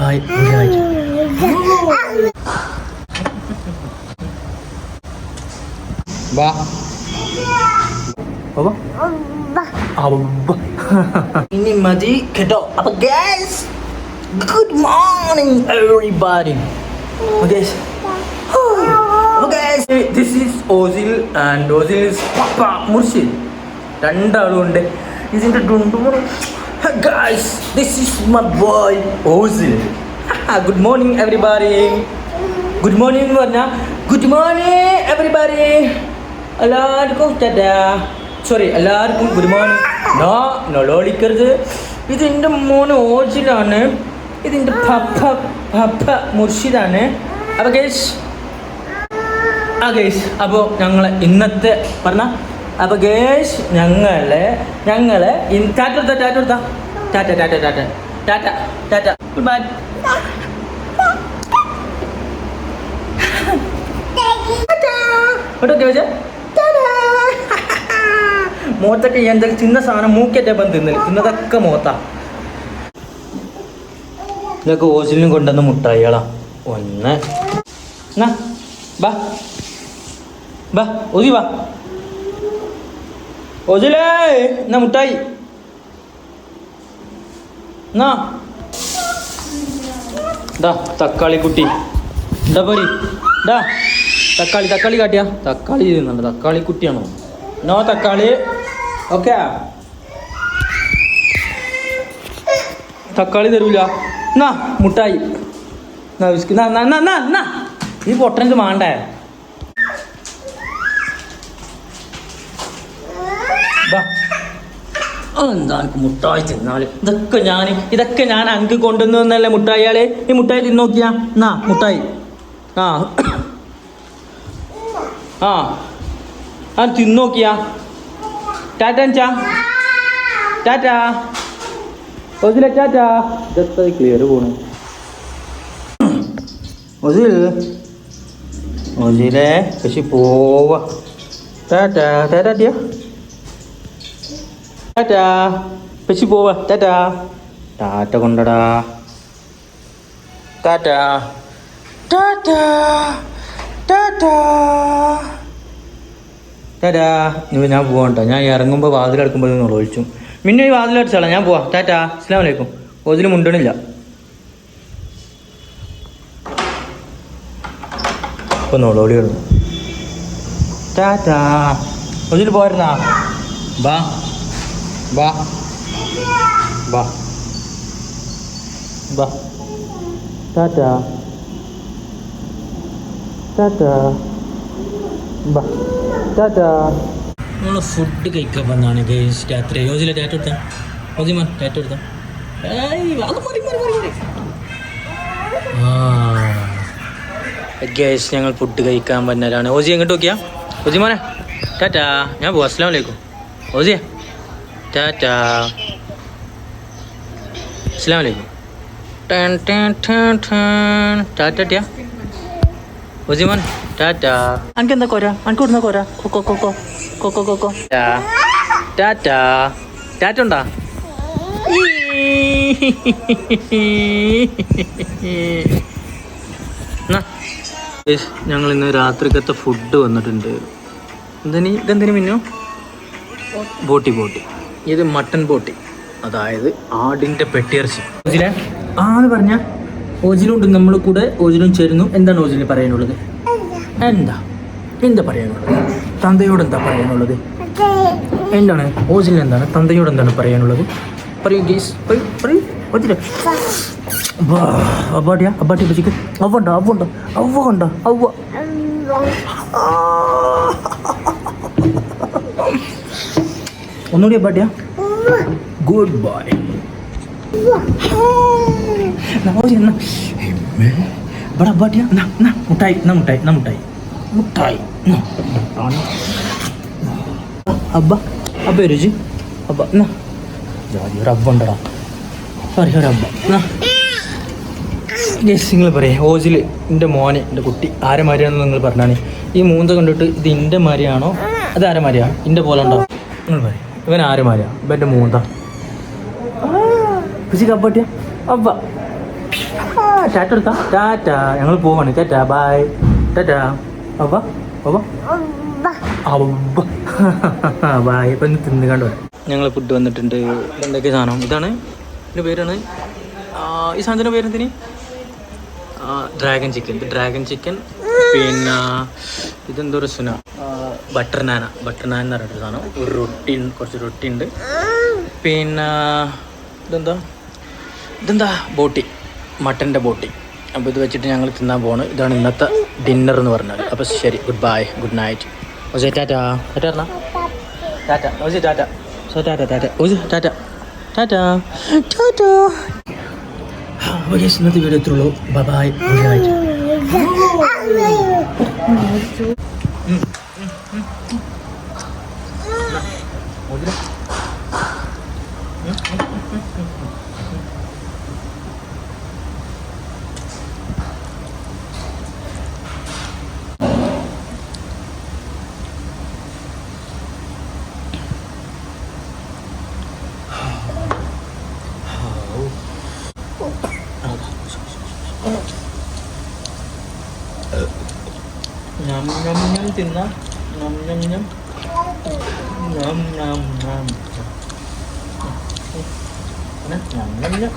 Hi hi. വാ ഇനി മതി കേട്ടോ. അപ്പൊ guys, good morning everybody. This is Ozil and Ozil is പപ്പ മുർഷിദ്. രണ്ടാളും ഉണ്ട് ഇതിൻ്റെ ഡുണ്ടുമുറും. Guys, this is my boy Ozil. Good morning everybody. Good morning എന്ന് പറഞ്ഞാൽ ഗുഡ് മോർണിംഗ് എവരിബഡി. എല്ലാവർക്കും ടാറ്റാ. സോറി, എല്ലാവർക്കും ഗുഡ് മോർണിംഗ്. നൊളോളിക്കരുത്. ഇതിൻ്റെ മോന് ഓജിലാണ്, ഇതിൻ്റെ പപ്പ മുർഷിദാണ്. അപ്പോൾ ഗൈസ്, അപ്പോൾ ഞങ്ങൾ ഇന്നത്തെ പറഞ്ഞ അപ്പോൾ ഗൈസ് ഞങ്ങൾ ടാറ്റ ഗുഡ് ബൈ. മോത്തൊക്കെ എന്തൊക്കെ ചിന്ന സാധനം മൂക്കേറ്റ തിന്നതൊക്കെ മോത്ത. ഇതൊക്കെ ഓസിലും കൊണ്ടുവന്ന് മുട്ടായികളാ. ഒന്ന് ബാ ഓസി വാ. ഓസിലേ എന്നാ മുട്ടായി എന്നാ. ഡാ തക്കാളി കുട്ടി എന്താ പോരി. ഡാ തക്കാളി കാട്ടിയാ. തക്കാളി തിന്നുണ്ട്. തക്കാളി കുട്ടിയാണോ? നോ തക്കാളി. ഓക്കെ, തക്കാളി തരൂല. എന്നാ മുട്ടായി. ഈ പൊട്ടനക്ക് മാണ്ടേ. എന്താ മുട്ടായി തിന്നാല്. ഇതൊക്കെ ഞാൻ അങ്ക് കൊണ്ടുവന്നു എന്നല്ലേ മുട്ടായിയാളെ. ഈ മുട്ടായി തിന്നോക്കിയാ. എന്നാ മുട്ടായി. ആ തിന്നോക്കിയാ. ടാറ്റാ ഓസിലെ ടാറ്റാ. ഇതെത്ര ക്ലിയർ പോണു. ഓസിലെ പക്ഷെ പോവാ. ടാറ്റാ പക്ഷി പോവാ. ടാറ്റ കൊണ്ടടാ. ടാറ്റാ. ഇനി ഞാൻ പോവാട്ടോ. ഞാൻ ഇറങ്ങുമ്പോൾ വാതിലടക്കുമ്പോൾ ഒളിച്ചു. പിന്നെ ഈ വാതിലടിച്ചാളാ. ഞാൻ പോവാ. ടാറ്റാ. അസ്സലാമു അലൈക്കും. ഓസിൽ മുണ്ടണില്ല. ഇപ്പൊ നോളോളി കിടന്നു. ടാറ്റാ. ഓസിൽ പോയിരുന്നാ. ബാ ടാറ്റാ. നമ്മൾ ഫുഡ് കഴിക്കാൻ വന്നാണ് ഗൈസ്. രാത്രി ഓസിലെ ടാറ്റ എടുത്താ. ഓസിമാൻ ടാറ്റ എടുത്താ. ഗൈസ്, ഞങ്ങൾ ഫുഡ് കഴിക്കാൻ വന്നവരാണ്. ഓസി എങ്ങോട്ട് നോക്കിയാ. ഓസിമാനെ ടാറ്റാ. ഞാൻ പോവാ. അസ്സലാമു അലൈക്കും. ഓസിയെ ടാറ്റാ. അസ്സലാമു അലൈക്കും. ടാറ്റാ. ഓസിമാൻ ടാറ്റാ. അനക്കെന്താ കോര? അനക്ക് ഇടുന്ന കോര. കൊക്കോ ടാറ്റാ. ടാറ്റ ഉണ്ടാ. ഞങ്ങൾ ഇന്ന് രാത്രിക്കത്തെ ഫുഡ് വന്നിട്ടുണ്ട്. ഇതെന്തിനു മിന്നു? ബോട്ടി. ഇത് മട്ടൻ ബോട്ടി, അതായത് ആടിൻ്റെ പെട്ടിയിറച്ചി. ഓജിലെ ആന്ന് പറഞ്ഞ ഓജിലുണ്ട് നമ്മൾ കൂടെ. ഓജിലും ചേരുന്നു. എന്താണ് ഓജിലിന് പറയാനുള്ളത്? എന്താ പറയാനുള്ളത്? തന്തയോട് എന്താ പറയാനുള്ളത്? എന്താണ് ഓജിലിന് എന്താണ് തന്തയോട് എന്താണ് പറയാനുള്ളത്? പറയൂ ഗീസ്, പറയൂ. ഓജിലെ അബ്ബാട്ടി പച്ചിക്ക് അവ്വുണ്ടോ. ഒന്നുകൂടി അബ്ബാട്ടിയാ. Good boy. ഇവിടെ അബ്ബാട്ടിയാ. മുട്ടായി. അബ്ബ രുചി. അബ്ബ ജാതി ഒരു അബ്ബ ഉണ്ടടാ. ഒരബ്ബ. നിങ്ങൾ പറയാം ഓജിൽ എൻ്റെ മോനെ, എൻ്റെ കുട്ടി ആരമാരിയാണെന്ന് നിങ്ങൾ പറഞ്ഞാണ്. ഈ മൂന്ത കണ്ടിട്ട് ഇത് എൻ്റെ മാരിയാണോ അത് ആരമാരിയാ? എൻ്റെ പോലെ ഉണ്ടോ? നിങ്ങൾ പറയും ഇവൻ ആരമാരിയാ? ഇവൻ്റെ മൂന്ത. കപ്പട്ടിയ അബ്ബ. ടാറ്റ എടുക്കാം. ടാറ്റ, ഞങ്ങൾ പോവാണ്. ടാറ്റ ബൈ. ടാറ്റ അവ അവ ബായ്. ഇപ്പം ഇന്ന് തിന്ന് കണ്ടു. ഞങ്ങൾ ഫുഡ് വന്നിട്ടുണ്ട്. എന്തൊക്കെ സാധനം ഇതാണ്. ഇതിൻ്റെ പേരാണ് ഈ സാധനത്തിൻ്റെ പേരെന്തിന്? Dragon chicken. ഇത് ഡ്രാഗൺ ചിക്കൻ. പിന്നെ ഇതെന്തോ രസന ബട്ടർ നാൻ എന്ന് പറഞ്ഞിട്ടൊരു സാധനം. ഒരു റൊട്ടി, കുറച്ച് റൊട്ടി ഉണ്ട്. പിന്നെ ഇതെന്താ ബോട്ടി, മട്ടൻ്റെ ബോട്ടി. അപ്പോൾ ഇത് വെച്ചിട്ട് ഞങ്ങൾ തിന്നാൻ പോവാണ്. ഇതാണ് ഇന്നത്തെ ഡിന്നർ എന്ന് പറഞ്ഞത്. അപ്പോൾ ശരി, ഗുഡ് ബൈ, ഗുഡ് നൈറ്റ്. ഓജെ ടാറ്റ. ടാറ്റ പറഞ്ഞാ ടാറ്റ. ഓജെ ടാറ്റ. So tata tata. ഓജെ ടാറ്റ ടാറ്റ ടാറ്റ. ഓക്കെ, ഇന്നത്തെ വീഡിയോ എത്തുള്ളൂ. Bye bye, good night. Nham nham nham തിന്ന nham nham nham nham nham nham nham nham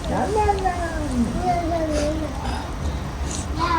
nham nham nham nham